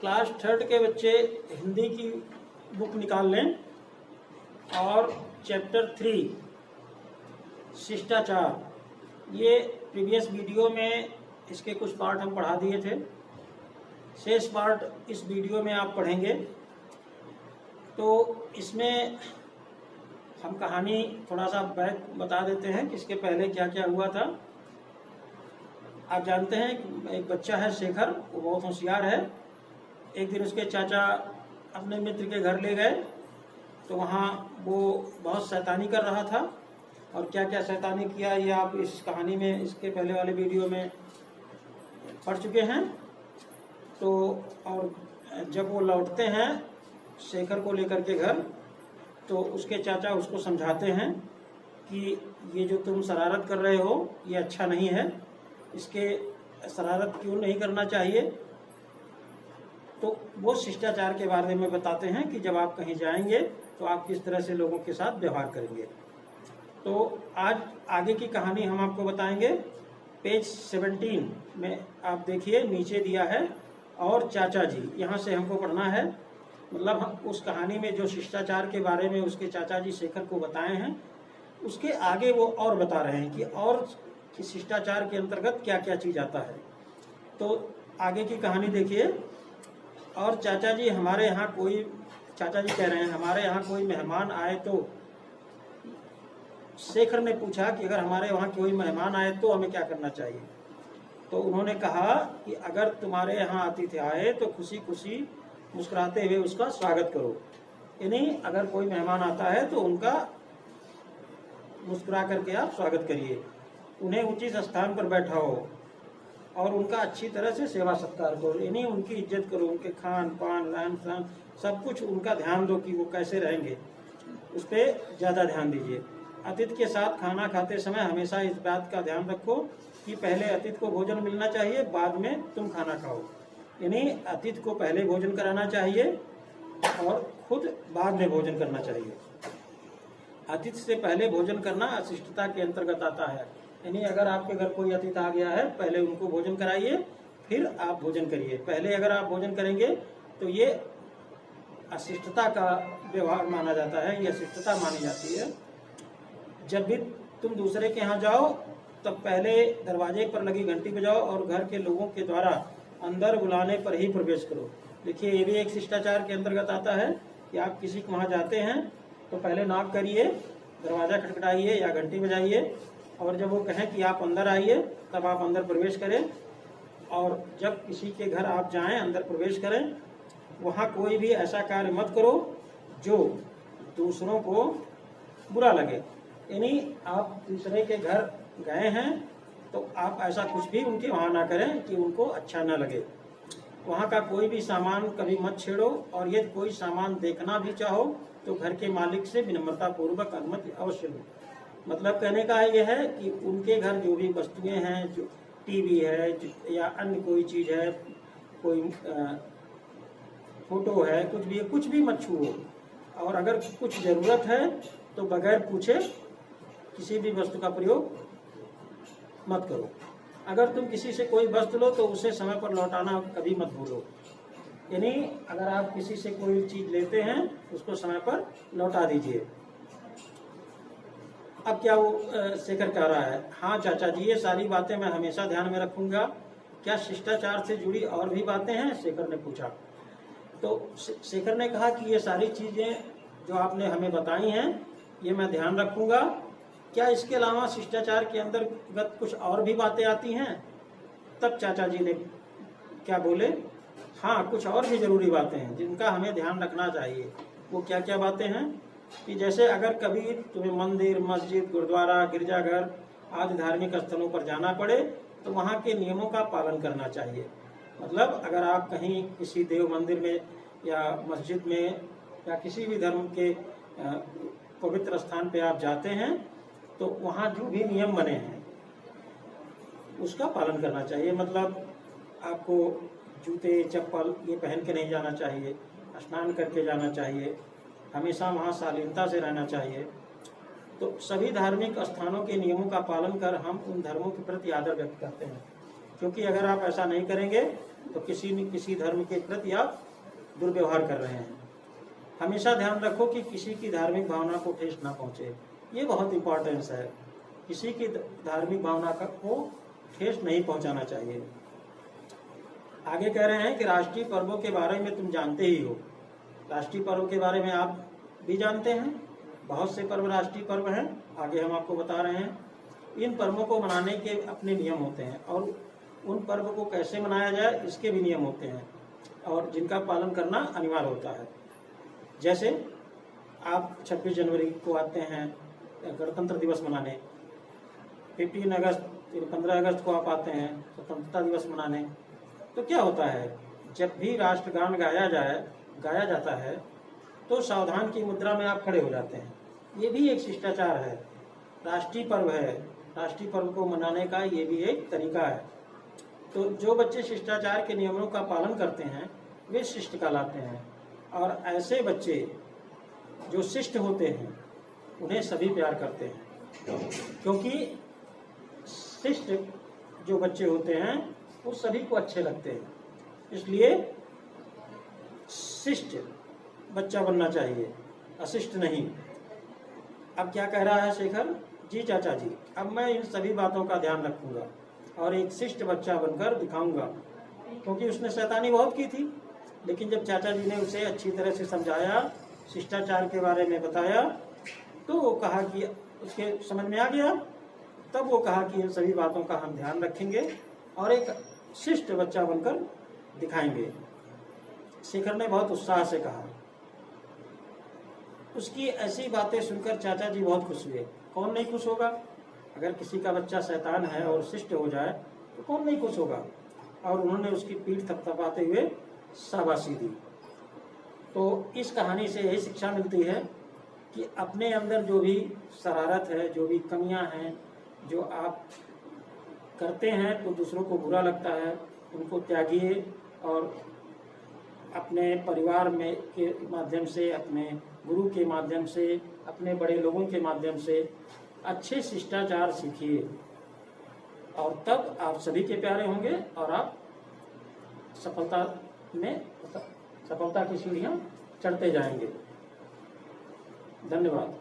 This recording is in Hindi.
क्लास थर्ड के बच्चे हिंदी की बुक निकाल लें और चैप्टर 3 शिष्टाचार, ये प्रीवियस वीडियो में इसके कुछ पार्ट हम पढ़ा दिए थे, शेष पार्ट इस वीडियो में आप पढ़ेंगे। तो इसमें हम कहानी थोड़ा सा बैक बता देते हैं कि इसके पहले क्या क्या हुआ था। आप जानते हैं कि एक बच्चा है शेखर, वो बहुत होशियार है। एक दिन उसके चाचा अपने मित्र के घर ले गए तो वहाँ वो बहुत शैतानी कर रहा था, और क्या क्या शैतानी किया ये आप इस कहानी में इसके पहले वाले वीडियो में पढ़ चुके हैं। तो और जब वो लौटते हैं शेखर को लेकर के घर, तो उसके चाचा उसको समझाते हैं कि ये जो तुम शरारत कर रहे हो ये अच्छा नहीं है, इसके शरारत क्यों नहीं करना चाहिए। तो वो शिष्टाचार के बारे में बताते हैं कि जब आप कहीं जाएंगे तो आप किस तरह से लोगों के साथ व्यवहार करेंगे। तो आज आगे की कहानी हम आपको बताएंगे। पेज 17 में आप देखिए, नीचे दिया है और चाचा जी, यहाँ से हमको पढ़ना है। मतलब हम उस कहानी में जो शिष्टाचार के बारे में उसके चाचा जी शेखर को बताए हैं, उसके आगे वो और बता रहे हैं कि और कि शिष्टाचार के अंतर्गत क्या क्या चीज़ आता है। तो आगे की कहानी देखिए। और चाचा जी हमारे यहाँ कोई, चाचा जी कह रहे हैं हमारे यहाँ कोई मेहमान आए तो, शेखर ने पूछा कि अगर हमारे वहाँ कोई मेहमान आए तो हमें क्या करना चाहिए। तो उन्होंने कहा कि अगर तुम्हारे यहाँ अतिथि आए तो खुशी खुशी मुस्कुराते हुए उसका स्वागत करो। यानी अगर कोई मेहमान आता है तो उनका मुस्कुरा करके आप स्वागत करिए, उन्हें उचित स्थान पर बैठाओ और उनका अच्छी तरह से सेवा सत्कार करो, यानी उनकी इज्जत करो, उनके खान पान रहन सहन सब कुछ उनका ध्यान दो कि वो कैसे रहेंगे, उस पर ज़्यादा ध्यान दीजिए। अतिथि के साथ खाना खाते समय हमेशा इस बात का ध्यान रखो कि पहले अतिथि को भोजन मिलना चाहिए, बाद में तुम खाना खाओ। यानी अतिथि को पहले भोजन कराना चाहिए और खुद बाद में भोजन करना चाहिए। अतिथि से पहले भोजन करना अशिष्टता के अंतर्गत आता है। यानी अगर आपके घर कोई अतिथि आ गया है, पहले उनको भोजन कराइए, फिर आप भोजन करिए। पहले अगर आप भोजन करेंगे तो ये अशिष्टता का व्यवहार माना जाता है, ये अशिष्टता मानी जाती है। जब भी तुम दूसरे के यहाँ जाओ तब पहले दरवाजे पर लगी घंटी बजाओ और घर के लोगों के द्वारा अंदर बुलाने पर ही प्रवेश करो। देखिए ये भी एक शिष्टाचार के अंतर्गत आता है कि आप किसी के वहाँ जाते हैं तो पहले नॉक करिए, दरवाज़ा खटखटाइए या घंटी बजाइए, और जब वो कहें कि आप अंदर आइए तब आप अंदर प्रवेश करें। और जब किसी के घर आप जाएं, अंदर प्रवेश करें, वहाँ कोई भी ऐसा कार्य मत करो जो दूसरों को बुरा लगे। यानी आप दूसरे के घर गए हैं तो आप ऐसा कुछ भी उनके वहाँ ना करें कि उनको अच्छा ना लगे। वहाँ का कोई भी सामान कभी मत छेड़ो, और यदि कोई सामान देखना भी चाहो तो घर के मालिक से विनम्रता पूर्वक अनुमति अवश्य लो। मतलब कहने का यह है कि उनके घर जो भी वस्तुएं हैं, जो टीवी है या अन्य कोई चीज़ है, कोई फोटो है, कुछ भी मत छुओ। और अगर कुछ ज़रूरत है तो बगैर पूछे किसी भी वस्तु का प्रयोग मत करो। अगर तुम किसी से कोई वस्तु लो तो उसे समय पर लौटाना कभी मत भूलो। यानी अगर आप किसी से कोई चीज़ लेते हैं उसको समय पर लौटा दीजिए। अब क्या वो शेखर कह रहा है, हाँ चाचा जी ये सारी बातें मैं हमेशा ध्यान में रखूंगा। क्या शिष्टाचार से जुड़ी और भी बातें हैं, शेखर ने पूछा। तो शेखर ने कहा कि ये सारी चीज़ें जो आपने हमें बताई हैं ये मैं ध्यान रखूंगा। क्या इसके अलावा शिष्टाचार के अंतर्गत कुछ और भी बातें आती हैं? तब चाचा जी ने क्या बोले, हाँ कुछ और भी ज़रूरी बातें हैं जिनका हमें ध्यान रखना चाहिए। वो क्या क्या बातें हैं कि जैसे अगर कभी तुम्हें मंदिर, मस्जिद, गुरुद्वारा, गिरजाघर आदि धार्मिक स्थलों पर जाना पड़े तो वहाँ के नियमों का पालन करना चाहिए। मतलब अगर आप कहीं किसी देव मंदिर में या मस्जिद में या किसी भी धर्म के पवित्र स्थान पे आप जाते हैं तो वहाँ जो भी नियम बने हैं उसका पालन करना चाहिए। मतलब आपको जूते चप्पल ये पहन के नहीं जाना चाहिए, स्नान करके जाना चाहिए, हमेशा वहाँ शालीनता से रहना चाहिए। तो सभी धार्मिक स्थानों के नियमों का पालन कर हम उन धर्मों के प्रति आदर व्यक्त करते हैं, क्योंकि अगर आप ऐसा नहीं करेंगे तो किसी न किसी धर्म के प्रति आप दुर्व्यवहार कर रहे हैं। हमेशा ध्यान रखो कि किसी की धार्मिक भावना को ठेस ना पहुंचे, ये बहुत इंपॉर्टेंस है। किसी की धार्मिक भावना को ठेस नहीं पहुंचाना चाहिए। आगे कह रहे हैं कि राष्ट्रीय पर्वों के बारे में तुम जानते ही हो। राष्ट्रीय पर्व के बारे में आप भी जानते हैं, बहुत से पर्व राष्ट्रीय पर्व हैं, आगे हम आपको बता रहे हैं। इन पर्वों को मनाने के अपने नियम होते हैं और उन पर्व को कैसे मनाया जाए इसके भी नियम होते हैं और जिनका पालन करना अनिवार्य होता है। जैसे आप 26 जनवरी को आते हैं गणतंत्र दिवस मनाने, 15 अगस्त 15 अगस्त को आप आते हैं स्वतंत्रता दिवस मनाने। तो क्या होता है, जब भी राष्ट्रगान गाया जाता है तो सावधान की मुद्रा में आप खड़े हो जाते हैं। ये भी एक शिष्टाचार है, राष्ट्रीय पर्व है, राष्ट्रीय पर्व को मनाने का ये भी एक तरीका है। तो जो बच्चे शिष्टाचार के नियमों का पालन करते हैं वे शिष्ट कहलाते हैं, और ऐसे बच्चे जो शिष्ट होते हैं उन्हें सभी प्यार करते हैं, क्योंकि शिष्ट जो बच्चे होते हैं वो सभी को अच्छे लगते हैं। इसलिए शिष्ट बच्चा बनना चाहिए, अशिष्ट नहीं। अब क्या कह रहा है शेखर जी? चाचा जी, अब मैं इन सभी बातों का ध्यान रखूंगा और एक शिष्ट बच्चा बनकर दिखाऊंगा, क्योंकि उसने शैतानी बहुत की थी। लेकिन जब चाचा जी ने उसे अच्छी तरह से समझाया, शिष्टाचार के बारे में बताया, तो वो कहा कि उसके समझ में आ गया। तब वो कहा कि इन सभी बातों का हम ध्यान रखेंगे और एक शिष्ट बच्चा बनकर दिखाएंगे। शेखर ने बहुत उत्साह से कहा। उसकी ऐसी बातें सुनकर चाचा जी बहुत खुश हुए। कौन नहीं खुश होगा? अगर किसी का बच्चा शैतान है और शिष्ट हो जाए तो कौन नहीं खुश होगा? और उन्होंने उसकी पीठ थपथपाते हुए शाबाशी दी। तो इस कहानी से यही शिक्षा मिलती है कि अपने अंदर जो भी शरारत है, जो भी कमियां हैं, जो आप करते हैं तो दूसरों को बुरा लगता है, उनको त्यागिए और अपने परिवार में के माध्यम से, अपने गुरु के माध्यम से, अपने बड़े लोगों के माध्यम से अच्छे शिष्टाचार सीखिए, और तब आप सभी के प्यारे होंगे और आप सफलता की सीढ़ियां चढ़ते जाएंगे। धन्यवाद।